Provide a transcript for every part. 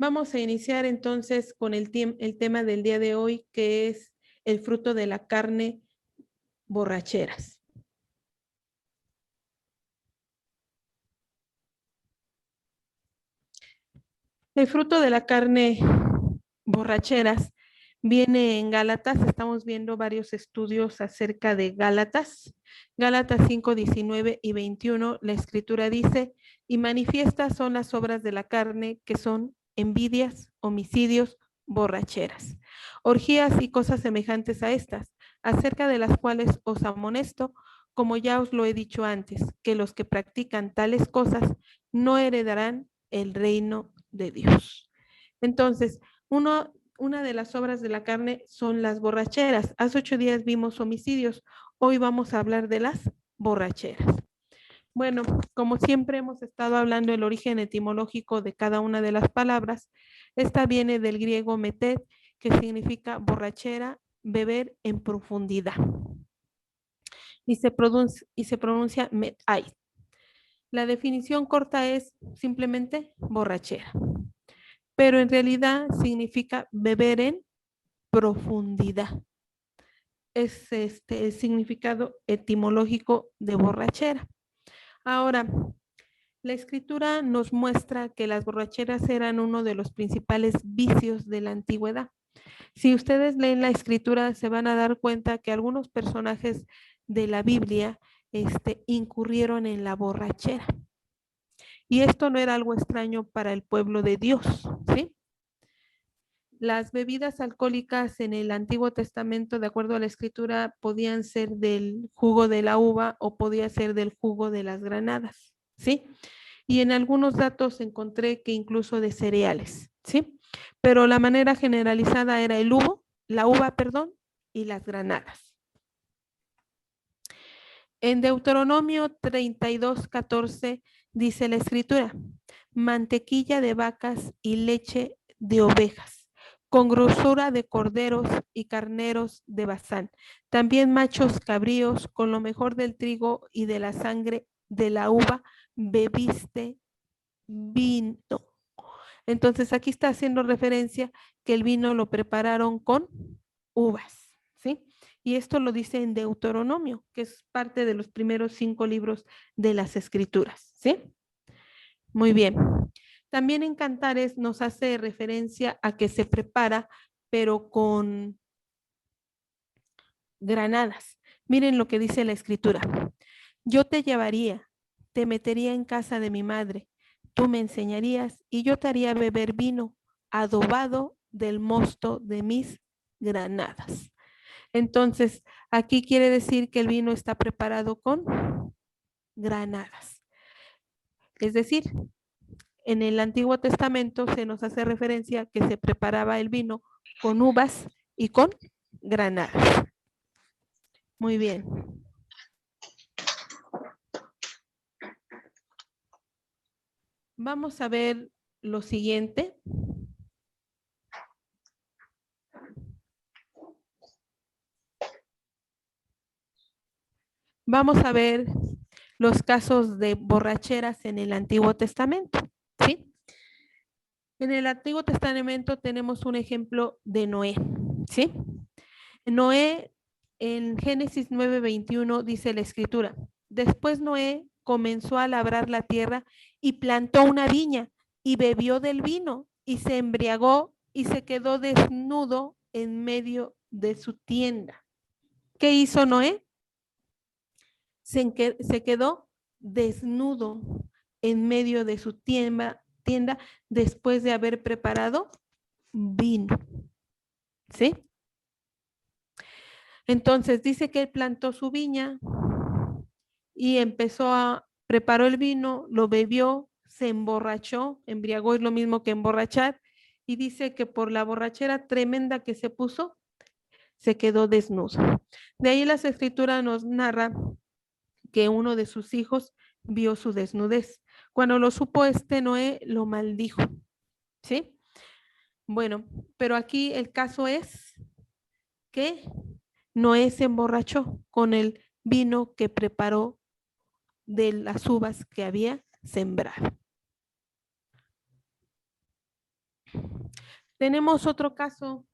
Vamos a iniciar entonces con el tema del día de hoy, que es el fruto de la carne, borracheras. El fruto de la carne, borracheras, viene en Gálatas. Estamos viendo varios estudios acerca de Gálatas. Gálatas 5, 19 y 21, la escritura dice, y manifiestas son las obras de la carne, que son envidias, homicidios, borracheras, orgías y cosas semejantes a estas, acerca de las cuales os amonesto, como ya os lo he dicho antes, que los que practican tales cosas no heredarán el reino de Dios. Entonces, una de las obras de la carne son las borracheras. Hace 8 días vimos homicidios. Hoy vamos a hablar de las borracheras. Bueno, como siempre hemos estado hablando del origen etimológico de cada una de las palabras. Esta viene del griego metet, que significa borrachera, beber en profundidad. Y se pronuncia metai. La definición corta es simplemente borrachera, pero en realidad significa beber en profundidad. Es el significado etimológico de borrachera. Ahora, la escritura nos muestra que las borracheras eran uno de los principales vicios de la antigüedad. Si ustedes leen la escritura, se van a dar cuenta que algunos personajes de la Biblia incurrieron en la borrachera. Y esto no era algo extraño para el pueblo de Dios, ¿sí? Las bebidas alcohólicas en el Antiguo Testamento, de acuerdo a la escritura, podían ser del jugo de la uva o podía ser del jugo de las granadas, ¿sí? Y en algunos datos encontré que incluso de cereales, ¿sí? Pero la manera generalizada era la uva, y las granadas. En Deuteronomio 32:14 dice la escritura, mantequilla de vacas y leche de ovejas, con grosura de corderos y carneros de Basán. También machos cabríos, con lo mejor del trigo y de la sangre de la uva, bebiste vino. Entonces aquí está haciendo referencia que el vino lo prepararon con uvas, ¿sí? Y esto lo dice en Deuteronomio, que es parte de los primeros 5 libros de las escrituras, ¿sí? Muy bien. También en Cantares nos hace referencia a que se prepara, pero con granadas. Miren lo que dice la escritura. Yo te llevaría, te metería en casa de mi madre, tú me enseñarías y yo te haría beber vino adobado del mosto de mis granadas. Entonces, aquí quiere decir que el vino está preparado con granadas. Es decir, en el Antiguo Testamento se nos hace referencia que se preparaba el vino con uvas y con granadas. Muy bien. Vamos a ver lo siguiente. Vamos a ver los casos de borracheras en el Antiguo Testamento, ¿sí? En el Antiguo Testamento tenemos un ejemplo de Noé, ¿sí? Noé, en Génesis 9:21 dice la escritura, después Noé comenzó a labrar la tierra y plantó una viña y bebió del vino y se embriagó y se quedó desnudo en medio de su tienda. ¿Qué hizo Noé? Se quedó desnudo en medio de su tienda después de haber preparado vino. ¿Sí? Entonces dice que él plantó su viña y preparó el vino, lo bebió, se emborrachó, embriagó es lo mismo que emborrachar, y dice que por la borrachera tremenda que se puso, se quedó desnudo. De ahí las escrituras nos narra que uno de sus hijos vio su desnudez. Cuando lo supo Noé lo maldijo, ¿sí? Bueno, pero aquí el caso es que Noé se emborrachó con el vino que preparó de las uvas que había sembrado. Tenemos otro caso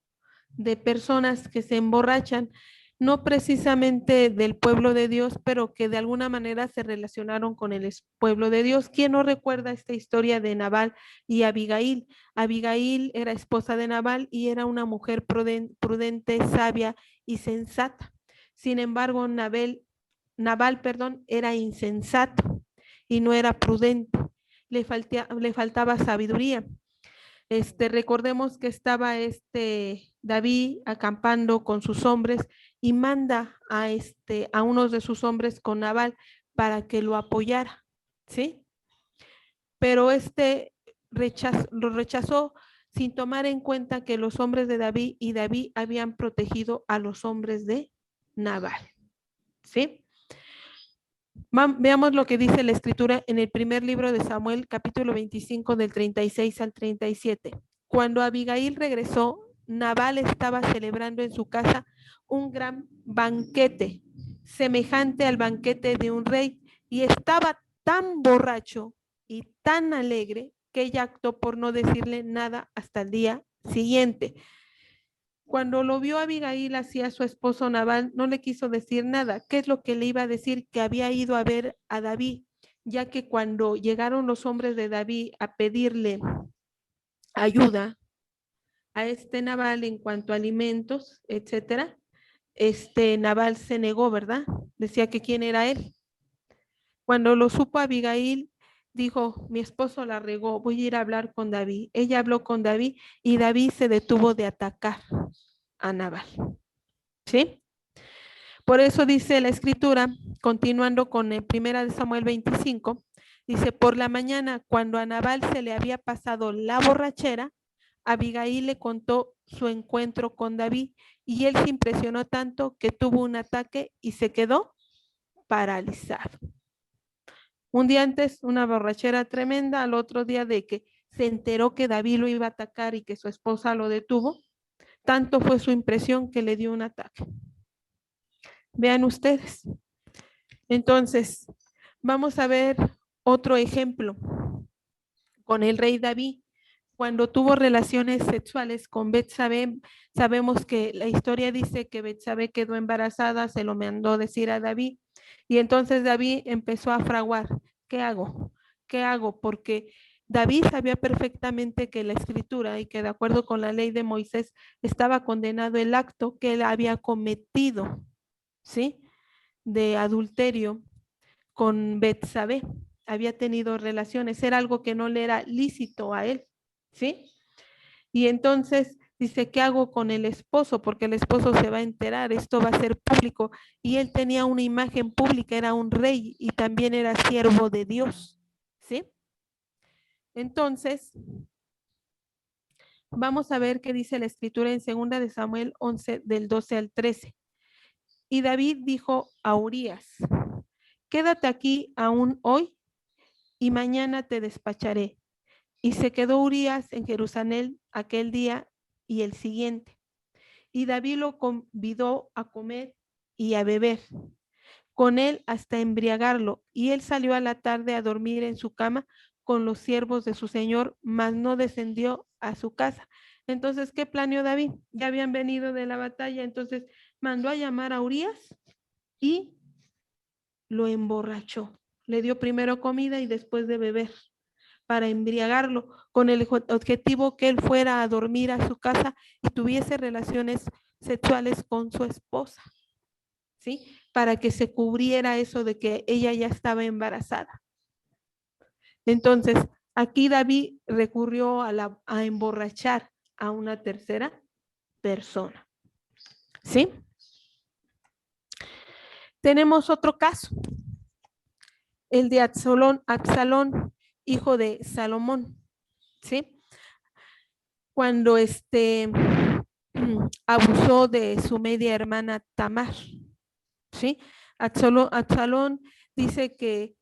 de personas que se emborrachan, no precisamente del pueblo de Dios, pero que de alguna manera se relacionaron con el pueblo de Dios. ¿Quién no recuerda esta historia de Nabal y Abigail? Abigail era esposa de Nabal y era una mujer prudente, sabia y sensata. Sin embargo, Nabal, era insensato y no era prudente. Le faltaba sabiduría. Recordemos que estaba David acampando con sus hombres y manda a unos de sus hombres con Nabal para que lo apoyara, ¿sí? Pero lo rechazó sin tomar en cuenta que los hombres de David y David habían protegido a los hombres de Nabal, ¿sí? Veamos lo que dice la escritura en el primer libro de Samuel, capítulo 25, del 36 al 37. Cuando Abigail regresó, Nabal estaba celebrando en su casa un gran banquete, semejante al banquete de un rey, y estaba tan borracho y tan alegre que ella optó por no decirle nada hasta el día siguiente. Cuando lo vio Abigail hacia su esposo Nabal, no le quiso decir nada. ¿Qué es lo que le iba a decir? Que había ido a ver a David, ya que cuando llegaron los hombres de David a pedirle ayuda a Nabal en cuanto a alimentos, etcétera, Nabal se negó, ¿verdad? Decía que quién era él. Cuando lo supo Abigail, dijo, mi esposo la regó, voy a ir a hablar con David. Ella habló con David y David se detuvo de atacar a Nabal. ¿Sí? Por eso dice la escritura, continuando con el 1 Samuel 25, dice, por la mañana, cuando a Nabal se le había pasado la borrachera, Abigail le contó su encuentro con David y él se impresionó tanto que tuvo un ataque y se quedó paralizado. Un día antes, una borrachera tremenda, al otro día de que se enteró que David lo iba a atacar y que su esposa lo detuvo, tanto fue su impresión que le dio un ataque. Vean ustedes. Entonces, vamos a ver otro ejemplo con el rey David. Cuando tuvo relaciones sexuales con Betsabé, sabemos que la historia dice que Betsabé quedó embarazada, se lo mandó decir a David, y entonces David empezó a fraguar, ¿qué hago? ¿Qué hago? Porque David sabía perfectamente que la escritura y que de acuerdo con la ley de Moisés estaba condenado el acto que él había cometido, ¿sí? De adulterio con Betsabé, había tenido relaciones, era algo que no le era lícito a él, ¿sí? Y entonces dice, ¿qué hago con el esposo? Porque el esposo se va a enterar, esto va a ser público. Y él tenía una imagen pública, era un rey y también era siervo de Dios, ¿sí? Entonces, vamos a ver qué dice la escritura en 2 de Samuel 11, del 12 al 13. Y David dijo a Urías, quédate aquí aún hoy y mañana te despacharé. Y se quedó Urías en Jerusalén aquel día y el siguiente. Y David lo convidó a comer y a beber con él hasta embriagarlo. Y él salió a la tarde a dormir en su cama con los siervos de su señor, mas no descendió a su casa. Entonces, ¿qué planeó David? Ya habían venido de la batalla, entonces mandó a llamar a Urías y lo emborrachó. Le dio primero comida y después de beber para embriagarlo con el objetivo que él fuera a dormir a su casa y tuviese relaciones sexuales con su esposa, ¿sí? Para que se cubriera eso de que ella ya estaba embarazada. Entonces, aquí David recurrió a emborrachar a una tercera persona, ¿sí? Tenemos otro caso, el de Absalón, hijo de Salomón, ¿sí? Cuando abusó de su media hermana Tamar, ¿sí? Absalón dice que,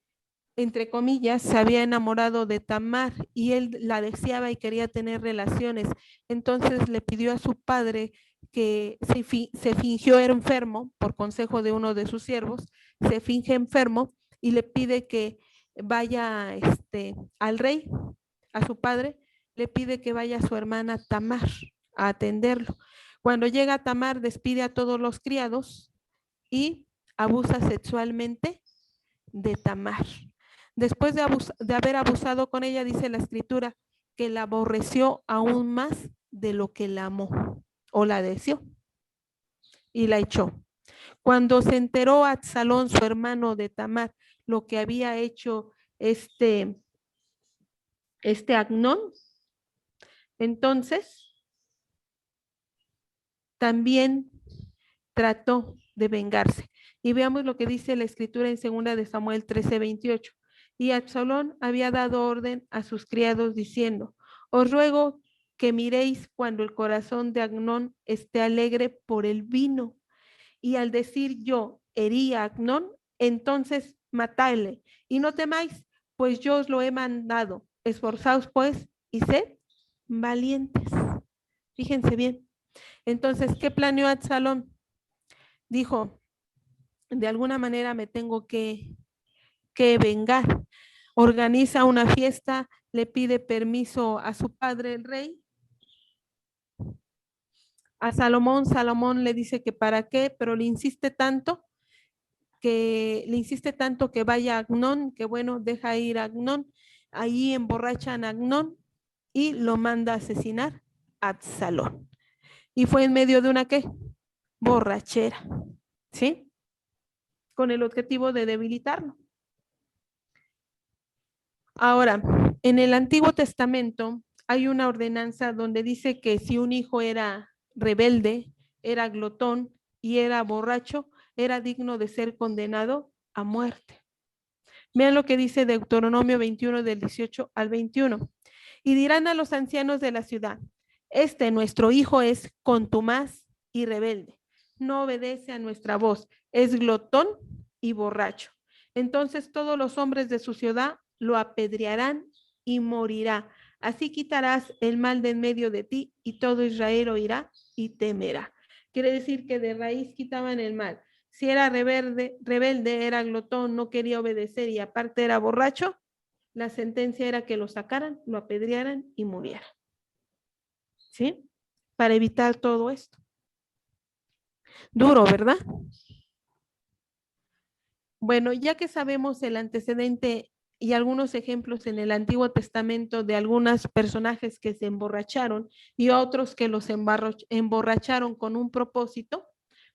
entre comillas, se había enamorado de Tamar y él la deseaba y quería tener relaciones. Entonces le pidió a su padre que se fingió enfermo por consejo de uno de sus siervos, se finge enfermo y le pide que vaya al rey, a su padre, le pide que vaya a su hermana Tamar a atenderlo. Cuando llega Tamar, despide a todos los criados y abusa sexualmente de Tamar. Después de haber abusado con ella, dice la escritura, que la aborreció aún más de lo que la amó o la deseó y la echó. Cuando se enteró Absalón, su hermano de Tamar, lo que había hecho este Amnón, entonces también trató de vengarse. Y veamos lo que dice la escritura en 2 de Samuel 13:28. Y Absalón había dado orden a sus criados diciendo, os ruego que miréis cuando el corazón de Amnón esté alegre por el vino. Y al decir yo herí a Amnón, entonces matadle. Y no temáis, pues yo os lo he mandado. Esforzaos pues y sed valientes. Fíjense bien. Entonces, ¿qué planeó Absalón? Dijo, de alguna manera me tengo que vengar. Organiza una fiesta, le pide permiso a su padre, el rey, a Salomón. Salomón le dice que para qué, pero le insiste tanto que vaya a Amnón, que bueno, deja ir a Amnón. Ahí emborrachan a Amnón y lo manda a asesinar a Absalón. Y fue en medio de una ¿qué? Borrachera, ¿sí? Con el objetivo de debilitarlo. Ahora, en el Antiguo Testamento hay una ordenanza donde dice que si un hijo era rebelde, era glotón y era borracho, era digno de ser condenado a muerte. Vean lo que dice Deuteronomio 21 del 18 al 21. Y dirán a los ancianos de la ciudad, nuestro hijo es contumaz y rebelde, no obedece a nuestra voz, es glotón y borracho. Entonces todos los hombres de su ciudad lo apedrearán y morirá. Así quitarás el mal de en medio de ti y todo Israel oirá y temerá. Quiere decir que de raíz quitaban el mal. Si era rebelde, era glotón, no quería obedecer y aparte era borracho, la sentencia era que lo sacaran, lo apedrearan y muriera. ¿Sí? Para evitar todo esto. Duro, ¿verdad? Bueno, ya que sabemos el antecedente y algunos ejemplos en el Antiguo Testamento de algunos personajes que se emborracharon y otros que los emborracharon con un propósito,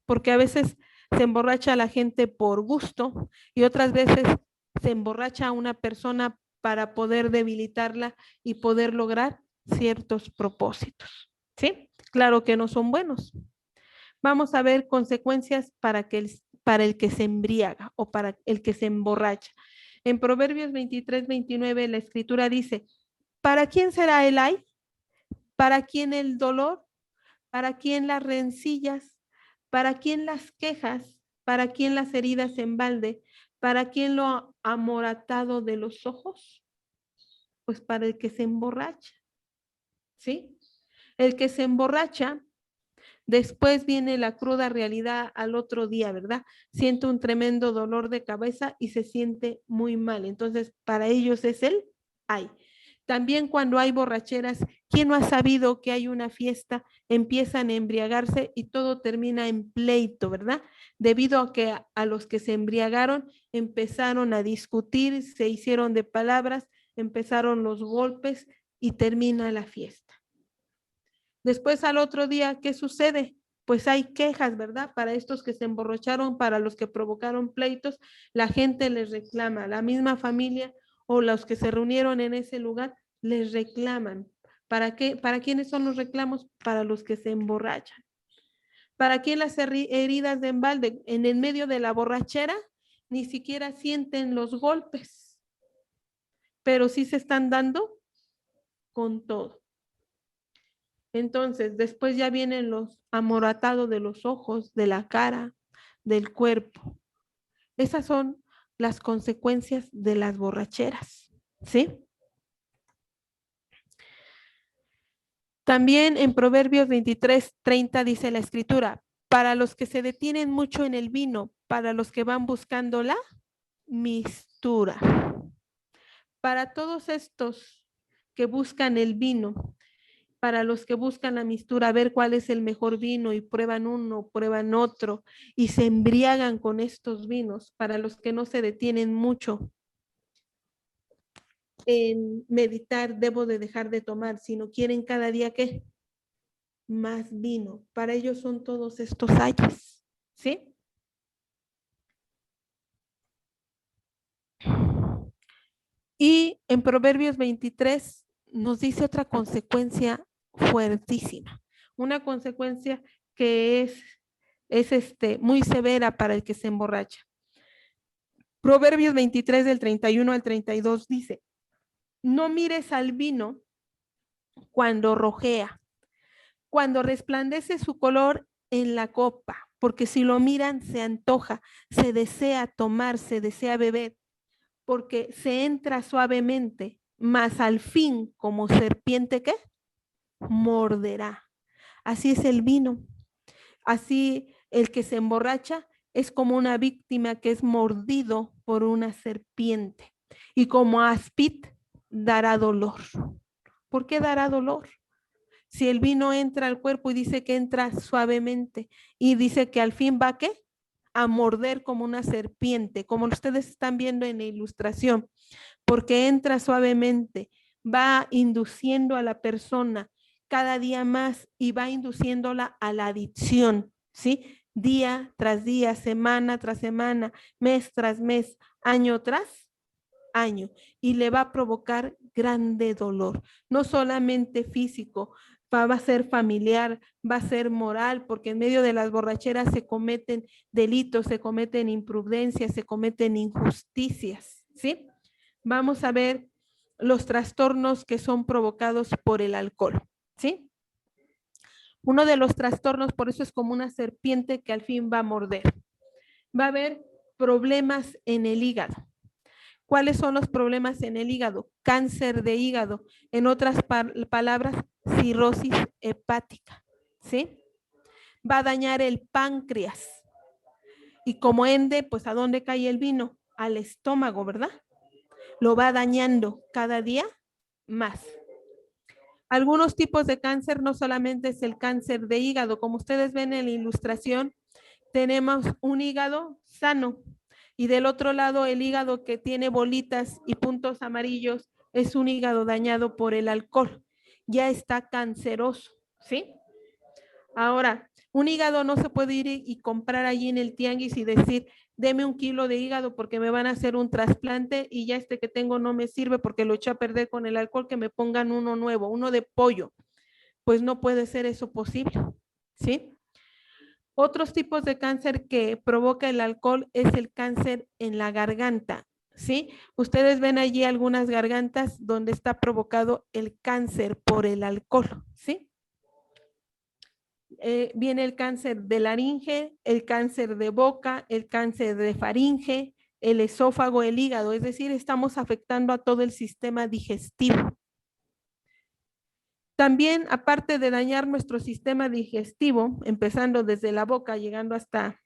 porque a veces se emborracha a la gente por gusto y otras veces se emborracha a una persona para poder debilitarla y poder lograr ciertos propósitos. ¿Sí? Claro que no son buenos. Vamos a ver consecuencias para el que se embriaga o para el que se emborracha. En Proverbios 23-29 la escritura dice, ¿para quién será el ay? ¿Para quién el dolor? ¿Para quién las rencillas? ¿Para quién las quejas? ¿Para quién las heridas en balde? ¿Para quién lo amoratado de los ojos? Pues para el que se emborracha, ¿sí? El que se emborracha, después viene la cruda realidad al otro día, ¿verdad? Siente un tremendo dolor de cabeza y se siente muy mal. Entonces, para ellos es el ay. También cuando hay borracheras, ¿quién no ha sabido que hay una fiesta? Empiezan a embriagarse y todo termina en pleito, ¿verdad? Debido a que a los que se embriagaron empezaron a discutir, se hicieron de palabras, empezaron los golpes y termina la fiesta. Después al otro día, ¿qué sucede? Pues hay quejas, ¿verdad? Para estos que se emborracharon, para los que provocaron pleitos, la gente les reclama, la misma familia o los que se reunieron en ese lugar les reclaman. ¿Para qué? ¿Para quiénes son los reclamos? Para los que se emborrachan. ¿Para quién las heridas de embalde? En el medio de la borrachera ni siquiera sienten los golpes, pero sí se están dando con todo. Entonces, después ya vienen los amoratados de los ojos, de la cara, del cuerpo. Esas son las consecuencias de las borracheras, ¿sí? También en Proverbios 23:30 dice la escritura, para los que se detienen mucho en el vino, para los que van buscando la mistura. Para todos estos que buscan el vino, para los que buscan la mistura, ver cuál es el mejor vino y prueban uno, prueban otro y se embriagan con estos vinos, para los que no se detienen mucho en meditar, debo de dejar de tomar, sino quieren cada día ¿qué? Más vino. Para ellos son todos estos ayes, ¿sí? Y en Proverbios 23 nos dice otra consecuencia fuertísima, una consecuencia que es muy severa para el que se emborracha. Proverbios 23 del 31 al 32 dice, no mires al vino cuando rojea, cuando resplandece su color en la copa, porque si lo miran se antoja, se desea tomar, se desea beber, porque se entra suavemente, mas al fin como serpiente ¿qué? Morderá. Así es el vino. Así el que se emborracha es como una víctima que es mordido por una serpiente. Y como áspid dará dolor. ¿Por qué dará dolor? Si el vino entra al cuerpo y dice que entra suavemente y dice que al fin va ¿qué? A morder como una serpiente, como ustedes están viendo en la ilustración, porque entra suavemente, va induciendo a la persona cada día más y va induciéndola a la adicción, ¿sí? Día tras día, semana tras semana, mes tras mes, año tras año, y le va a provocar grande dolor, no solamente físico, va a ser familiar, va a ser moral, porque en medio de las borracheras se cometen delitos, se cometen imprudencias, se cometen injusticias, ¿sí? Vamos a ver los trastornos que son provocados por el alcohol, ¿sí? Uno de los trastornos, por eso es como una serpiente que al fin va a morder. Va a haber problemas en el hígado. ¿Cuáles son los problemas en el hígado? Cáncer de hígado. En otras palabras, cirrosis hepática, ¿sí? Va a dañar el páncreas. Y como ende, pues ¿a dónde cae el vino? Al estómago, ¿verdad? Lo va dañando cada día más. Algunos tipos de cáncer no solamente es el cáncer de hígado, como ustedes ven en la ilustración, tenemos un hígado sano y del otro lado el hígado que tiene bolitas y puntos amarillos es un hígado dañado por el alcohol, ya está canceroso, ¿sí? Ahora, un hígado no se puede ir y comprar allí en el tianguis y decir, deme 1 kilo de hígado porque me van a hacer un trasplante y ya este que tengo no me sirve porque lo eché a perder con el alcohol, que me pongan uno nuevo, uno de pollo. Pues no puede ser eso posible, ¿sí? Otros tipos de cáncer que provoca el alcohol es el cáncer en la garganta, ¿sí? Ustedes ven allí algunas gargantas donde está provocado el cáncer por el alcohol, ¿sí? Viene el cáncer de laringe, el cáncer de boca, el cáncer de faringe, el esófago, el hígado, es decir, estamos afectando a todo el sistema digestivo. También, aparte de dañar nuestro sistema digestivo, empezando desde la boca, llegando hasta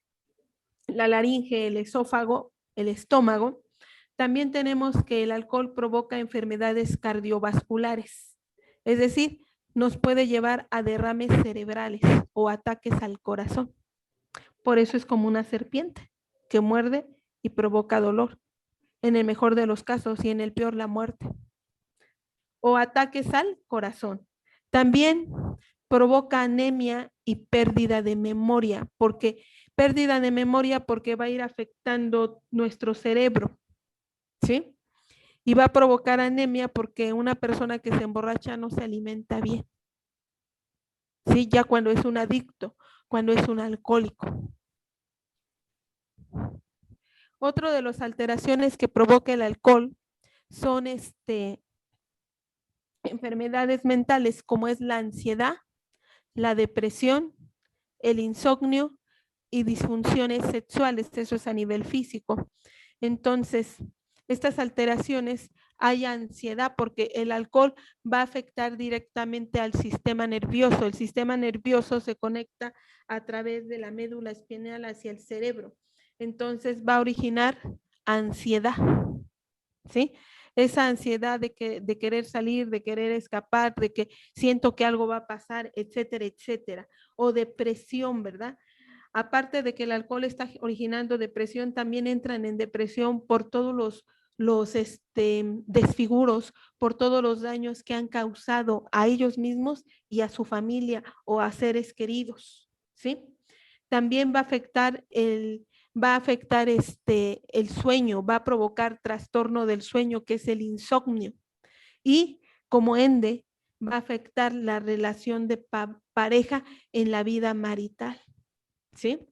la laringe, el esófago, el estómago, también tenemos que el alcohol provoca enfermedades cardiovasculares, es decir, nos puede llevar a derrames cerebrales o ataques al corazón. Por eso es como una serpiente que muerde y provoca dolor, en el mejor de los casos y en el peor la muerte. O ataques al corazón. También provoca anemia y pérdida de memoria, porque pérdida de memoria porque va a ir afectando nuestro cerebro, ¿sí? Y va a provocar anemia porque una persona que se emborracha no se alimenta bien, ¿sí? Ya cuando es un adicto, cuando es un alcohólico. Otro de las alteraciones que provoca el alcohol son enfermedades mentales como es la ansiedad, la depresión, el insomnio y disfunciones sexuales, eso es a nivel físico. Entonces, estas alteraciones, hay ansiedad porque el alcohol va a afectar directamente al sistema nervioso. El sistema nervioso se conecta a través de la médula espinal hacia el cerebro. Entonces va a originar ansiedad, ¿sí? esa ansiedad de querer salir, de querer escapar, de que siento que algo va a pasar, etcétera, etcétera. O depresión, ¿verdad? Aparte de que el alcohol está originando depresión, también entran en depresión por todos los desfiguros, por todos los daños que han causado a ellos mismos y a su familia o a seres queridos, ¿sí? También va a afectar el sueño, va a provocar trastorno del sueño, que es el insomnio. Y como ende, va a afectar la relación de pareja en la vida marital, ¿sí?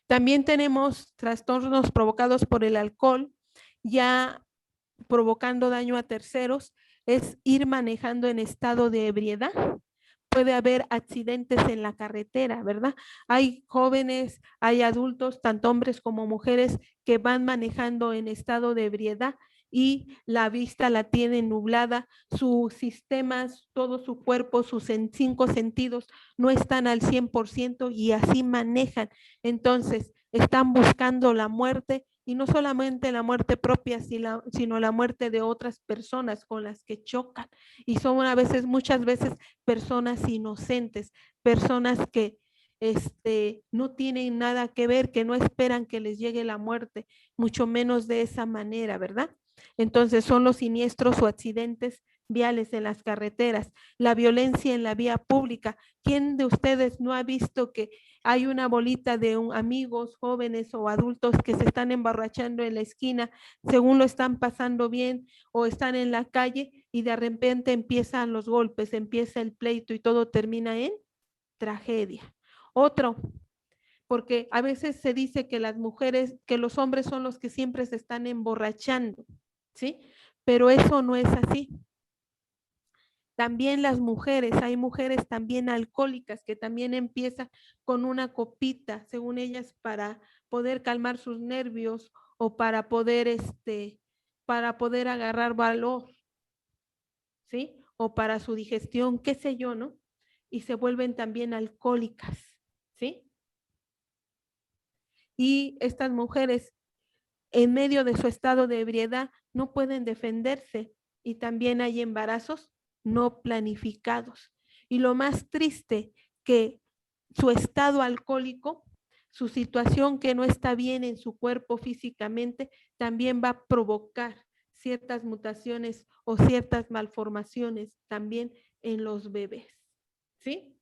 También tenemos trastornos provocados por el alcohol, ya provocando daño a terceros, es ir manejando en estado de ebriedad. Puede haber accidentes en la carretera, ¿verdad? Hay jóvenes, hay adultos, tanto hombres como mujeres, que van manejando en estado de ebriedad y la vista la tienen nublada, sus sistemas, todo su cuerpo, sus 5 sentidos no están al 100% y así manejan. Entonces, están buscando la muerte y no solamente la muerte propia, sino la muerte de otras personas con las que chocan. Y son muchas veces personas inocentes, personas que no tienen nada que ver, que no esperan que les llegue la muerte, mucho menos de esa manera, ¿verdad? Entonces son los siniestros o accidentes viales en las carreteras, la violencia en la vía pública. ¿Quién de ustedes no ha visto que hay una bolita de amigos jóvenes o adultos que se están emborrachando en la esquina, según lo están pasando bien o están en la calle y de repente empiezan los golpes, empieza el pleito y todo termina en tragedia? Otro, porque a veces se dice que las mujeres, que los hombres son los que siempre se están emborrachando, ¿sí? Pero eso no es así. También las mujeres, hay mujeres también alcohólicas que también empiezan con una copita, según ellas, para poder calmar sus nervios o para poder agarrar valor, ¿sí? O para su digestión, qué sé yo, ¿no? Y se vuelven también alcohólicas, ¿sí? Y estas mujeres, en medio de su estado de ebriedad, no pueden defenderse y también hay embarazos no planificados. Y lo más triste, que su estado alcohólico, su situación que no está bien en su cuerpo físicamente, también va a provocar ciertas mutaciones o ciertas malformaciones también en los bebés, ¿sí?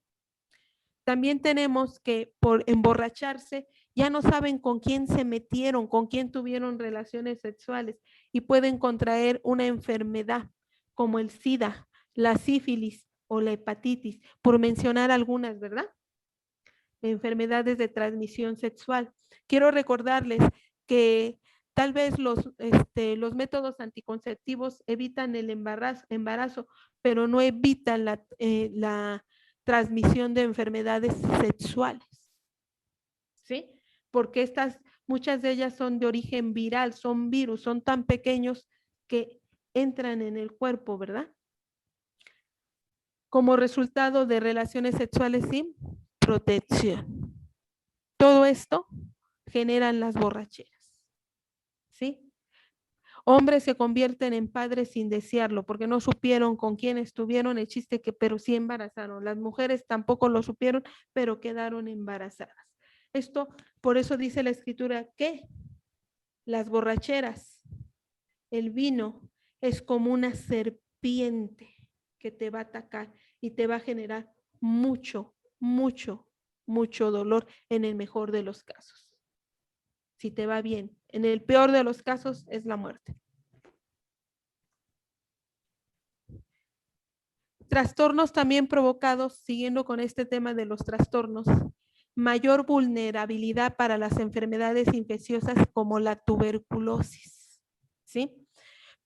También tenemos que por emborracharse ya no saben con quién se metieron, con quién tuvieron relaciones sexuales y pueden contraer una enfermedad como el SIDA, la sífilis o la hepatitis, por mencionar algunas, ¿verdad? Enfermedades de transmisión sexual. Quiero recordarles que tal vez los métodos anticonceptivos evitan el embarazo, pero no evitan la transmisión de enfermedades sexuales, ¿sí? Porque muchas de ellas son de origen viral, son virus, son tan pequeños que entran en el cuerpo, ¿verdad? Como resultado de relaciones sexuales sin protección. Todo esto generan las borracheras, ¿sí? Hombres se convierten en padres sin desearlo porque no supieron con quién estuvieron, el chiste que, pero sí embarazaron. Las mujeres tampoco lo supieron, pero quedaron embarazadas. Esto, por eso dice la escritura que las borracheras, el vino es como una serpiente que te va a atacar y te va a generar mucho, mucho, mucho dolor en el mejor de los casos. Si te va bien, en el peor de los casos es la muerte. Trastornos también provocados, siguiendo con este tema de los trastornos, mayor vulnerabilidad para las enfermedades infecciosas como la tuberculosis, ¿sí?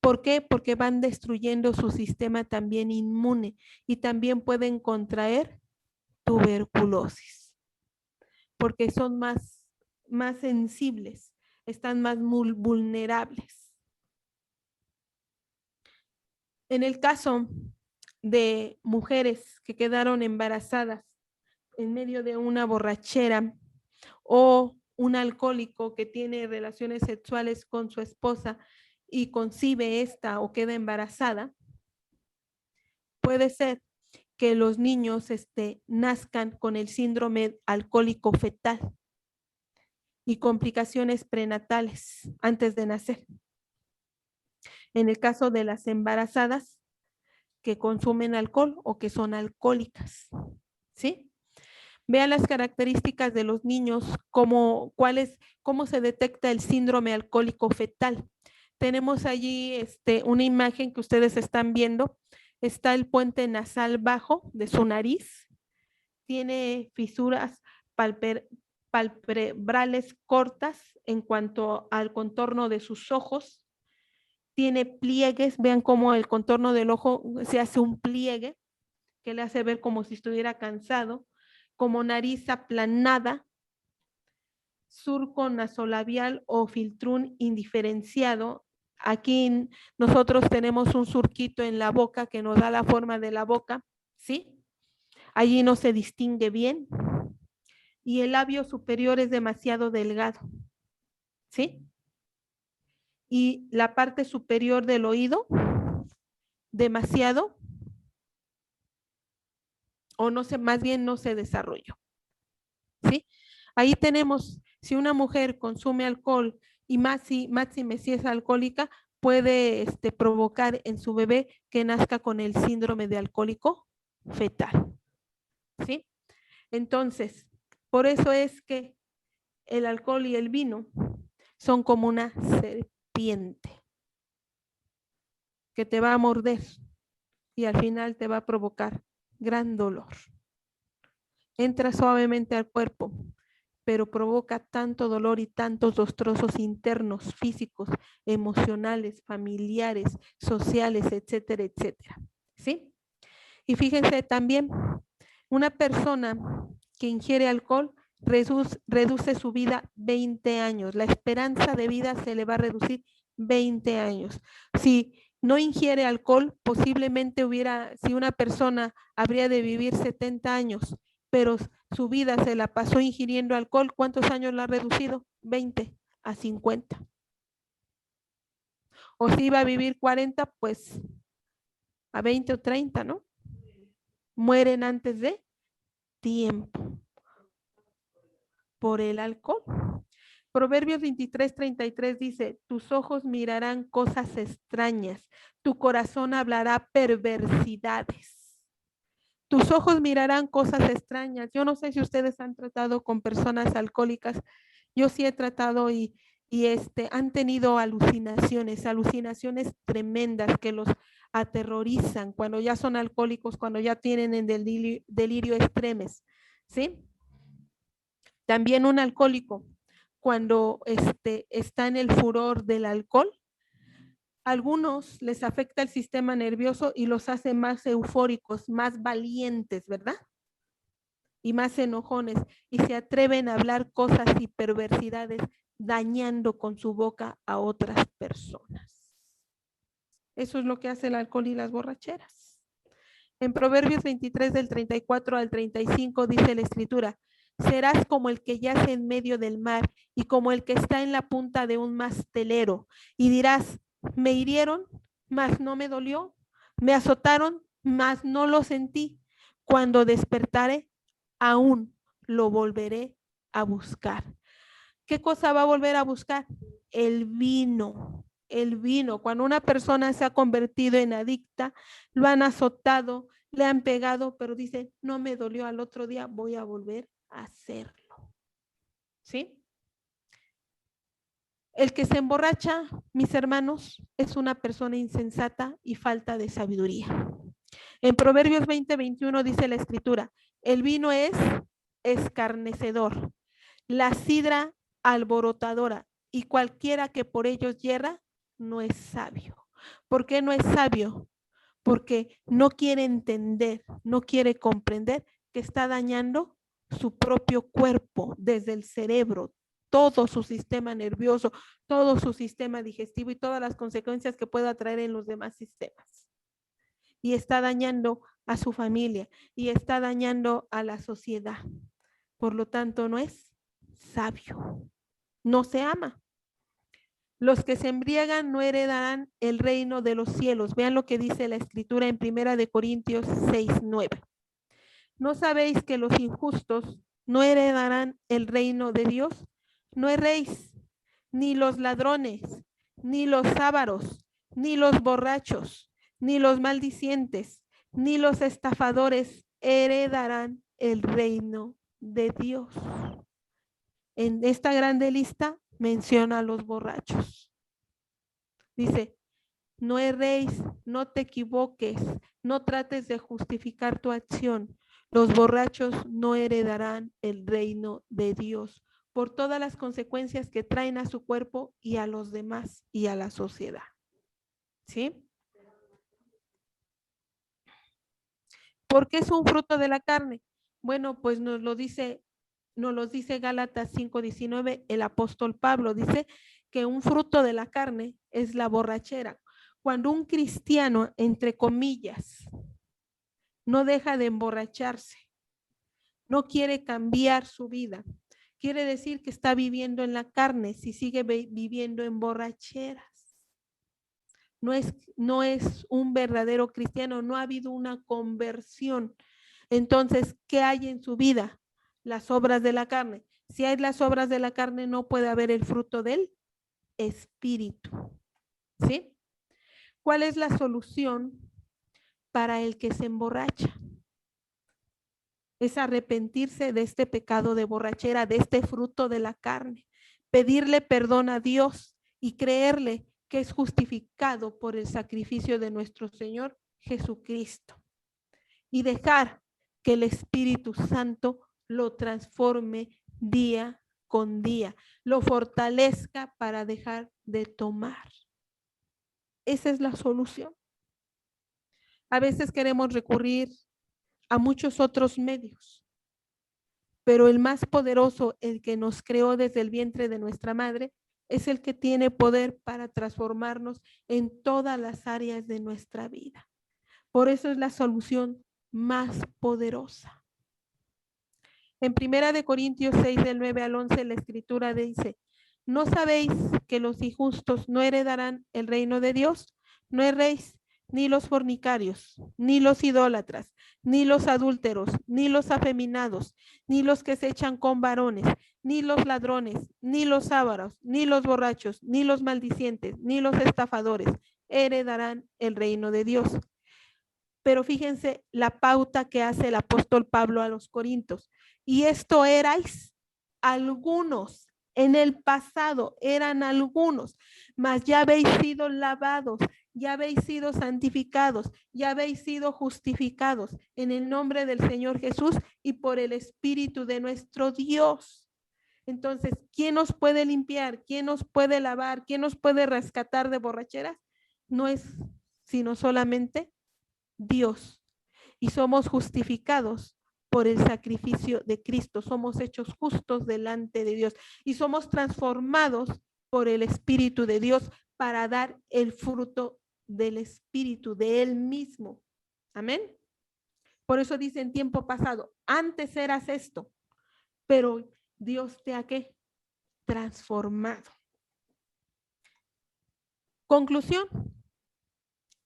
¿Por qué? Porque van destruyendo su sistema también inmune y también pueden contraer tuberculosis, porque son más sensibles, están más vulnerables. En el caso de mujeres que quedaron embarazadas en medio de una borrachera o un alcohólico que tiene relaciones sexuales con su esposa y concibe esta o queda embarazada, puede ser que los niños nazcan con el síndrome alcohólico fetal y complicaciones prenatales antes de nacer. En el caso de las embarazadas que consumen alcohol o que son alcohólicas, ¿sí? Vean las características de los niños, cómo se detecta el síndrome alcohólico fetal. Tenemos allí una imagen que ustedes están viendo. Está el puente nasal bajo de su nariz. Tiene fisuras palpebrales cortas en cuanto al contorno de sus ojos. Tiene pliegues, vean cómo el contorno del ojo se hace un pliegue que le hace ver como si estuviera cansado, como nariz aplanada, surco nasolabial o filtrún indiferenciado. Aquí nosotros tenemos un surquito en la boca que nos da la forma de la boca, ¿sí? Allí no se distingue bien. Y el labio superior es demasiado delgado, ¿sí? Y la parte superior del oído, demasiado, o no sé, más bien no se desarrolló, ¿sí? Ahí tenemos, si una mujer consume alcohol y máxime si es alcohólica, puede provocar en su bebé que nazca con el síndrome de alcohólico fetal, ¿sí? Entonces, por eso es que el alcohol y el vino son como una serpiente que te va a morder y al final te va a provocar gran dolor. Entra suavemente al cuerpo, pero provoca tanto dolor y tantos destrozos internos, físicos, emocionales, familiares, sociales, etcétera, etcétera. ¿Sí? Y fíjense también, una persona que ingiere alcohol reduce su vida 20 años. La esperanza de vida se le va a reducir 20 años. Si no ingiere alcohol, posiblemente si una persona habría de vivir 70 años, pero su vida se la pasó ingiriendo alcohol, ¿cuántos años la ha reducido? 20 a 50. O si iba a vivir 40, pues a 20 o 30, ¿no? Mueren antes de tiempo por el alcohol. Proverbios 23:33 dice, tus ojos mirarán cosas extrañas, tu corazón hablará perversidades. Tus ojos mirarán cosas extrañas. Yo no sé si ustedes han tratado con personas alcohólicas. Yo sí he tratado y han tenido alucinaciones tremendas que los aterrorizan cuando ya son alcohólicos, cuando ya tienen el delirio extremes, ¿sí? También un alcohólico, cuando está en el furor del alcohol, algunos les afecta el sistema nervioso y los hace más eufóricos, más valientes, ¿verdad? Y más enojones, y se atreven a hablar cosas y perversidades, dañando con su boca a otras personas. Eso es lo que hace el alcohol y las borracheras. En Proverbios 23 del 34 al 35 dice la escritura, serás como el que yace en medio del mar y como el que está en la punta de un mastelero y dirás, me hirieron, mas no me dolió, me azotaron, mas no lo sentí. Cuando despertare, aún lo volveré a buscar. ¿Qué cosa va a volver a buscar? El vino. El vino. Cuando una persona se ha convertido en adicta, lo han azotado, le han pegado, pero dice, no me dolió, al otro día voy a volver a hacerlo. ¿Sí? El que se emborracha, mis hermanos, es una persona insensata y falta de sabiduría. En Proverbios 20:21 dice la escritura, el vino es escarnecedor, la sidra alborotadora, y cualquiera que por ellos yerra no es sabio. ¿Por qué no es sabio? Porque no quiere entender, no quiere comprender que está dañando su propio cuerpo desde el cerebro, todo su sistema nervioso, todo su sistema digestivo y todas las consecuencias que pueda traer en los demás sistemas. Y está dañando a su familia y está dañando a la sociedad. Por lo tanto, no es sabio. No se ama. Los que se embriagan no heredarán el reino de los cielos. Vean lo que dice la escritura en 1 Corintios 6:9. ¿No sabéis que los injustos no heredarán el reino de Dios? No erréis, ni los ladrones, ni los ávaros, ni los borrachos, ni los maldicientes, ni los estafadores heredarán el reino de Dios. En esta grande lista menciona a los borrachos. Dice, no erréis, no te equivoques, no trates de justificar tu acción. Los borrachos no heredarán el reino de Dios por todas las consecuencias que traen a su cuerpo y a los demás y a la sociedad. ¿Sí? ¿Por qué es un fruto de la carne? Bueno, pues nos lo dice Gálatas 5:19, el apóstol Pablo dice que un fruto de la carne es la borrachera. Cuando un cristiano, entre comillas, no deja de emborracharse, no quiere cambiar su vida, quiere decir que está viviendo en la carne si sigue viviendo en borracheras. No es un verdadero cristiano, no ha habido una conversión. Entonces, ¿qué hay en su vida? Las obras de la carne. Si hay las obras de la carne, no puede haber el fruto del espíritu. ¿Sí? ¿Cuál es la solución para el que se emborracha? Es arrepentirse de este pecado de borrachera, de este fruto de la carne, pedirle perdón a Dios y creerle que es justificado por el sacrificio de nuestro Señor Jesucristo y dejar que el Espíritu Santo lo transforme día con día, lo fortalezca para dejar de tomar. Esa es la solución. A veces queremos recurrir a muchos otros medios, pero el más poderoso, el que nos creó desde el vientre de nuestra madre, es el que tiene poder para transformarnos en todas las áreas de nuestra vida. Por eso es la solución más poderosa. En 1 Corintios 6, del 9 al 11, la escritura dice, ¿no sabéis que los injustos no heredarán el reino de Dios? No erréis, ni los fornicarios, ni los idólatras, ni los adúlteros, ni los afeminados, ni los que se echan con varones, ni los ladrones, ni los ávaros, ni los borrachos, ni los maldicientes, ni los estafadores heredarán el reino de Dios. Pero fíjense la pauta que hace el apóstol Pablo a los Corintios. Y esto erais algunos, en el pasado eran algunos, mas ya habéis sido lavados, ya habéis sido santificados, ya habéis sido justificados en el nombre del Señor Jesús y por el Espíritu de nuestro Dios. Entonces, ¿quién nos puede limpiar? ¿Quién nos puede lavar? ¿Quién nos puede rescatar de borracheras? No es sino solamente Dios. Y somos justificados por el sacrificio de Cristo. Somos hechos justos delante de Dios y somos transformados por el Espíritu de Dios para dar el fruto del Espíritu, de Él mismo. Amén. Por eso dice en tiempo pasado, antes eras esto, pero Dios te ha ¿qué? Transformado. Conclusión.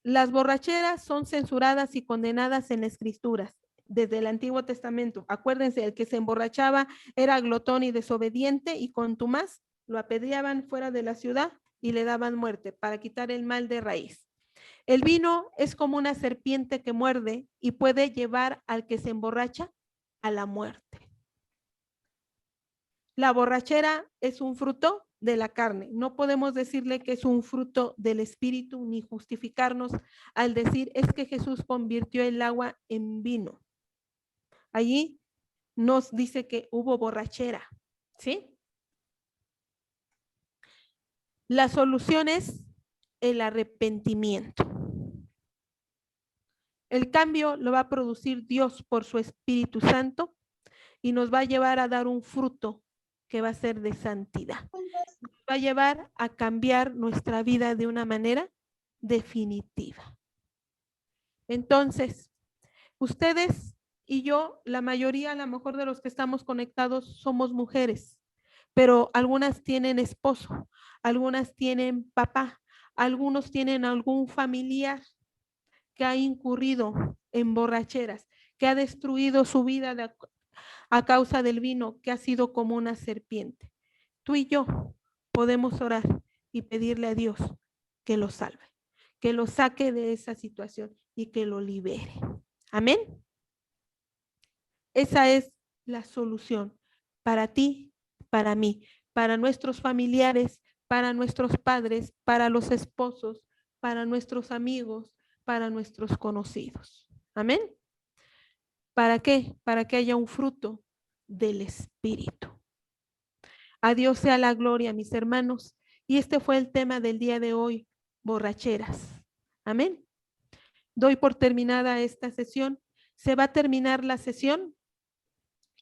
Las borracheras son censuradas y condenadas en escrituras desde el Antiguo Testamento. Acuérdense, el que se emborrachaba era glotón y desobediente y contumaz, lo apedreaban fuera de la ciudad y le daban muerte para quitar el mal de raíz. El vino es como una serpiente que muerde y puede llevar al que se emborracha a la muerte. La borrachera es un fruto de la carne. No podemos decirle que es un fruto del espíritu ni justificarnos al decir es que Jesús convirtió el agua en vino. Allí nos dice que hubo borrachera, ¿sí? La solución es el arrepentimiento. El cambio lo va a producir Dios por su Espíritu Santo y nos va a llevar a dar un fruto que va a ser de santidad. Nos va a llevar a cambiar nuestra vida de una manera definitiva. Entonces, ustedes y yo, la mayoría, a lo mejor de los que estamos conectados, somos mujeres. pero algunas tienen esposo, algunas tienen papá, algunos tienen algún familiar que ha incurrido en borracheras, que ha destruido su vida a causa del vino, que ha sido como una serpiente. Tú y yo podemos orar y pedirle a Dios que lo salve, que lo saque de esa situación y que lo libere. Amén. Esa es la solución para ti, para mí, para nuestros familiares, para nuestros padres, para los esposos, para nuestros amigos, para nuestros conocidos. Amén. ¿Para qué? Para que haya un fruto del Espíritu. A Dios sea la gloria, mis hermanos. Y este fue el tema del día de hoy, borracheras. Amén. Doy por terminada esta sesión. Se va a terminar la sesión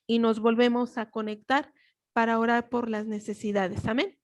y nos volvemos a conectar para orar por las necesidades. Amén.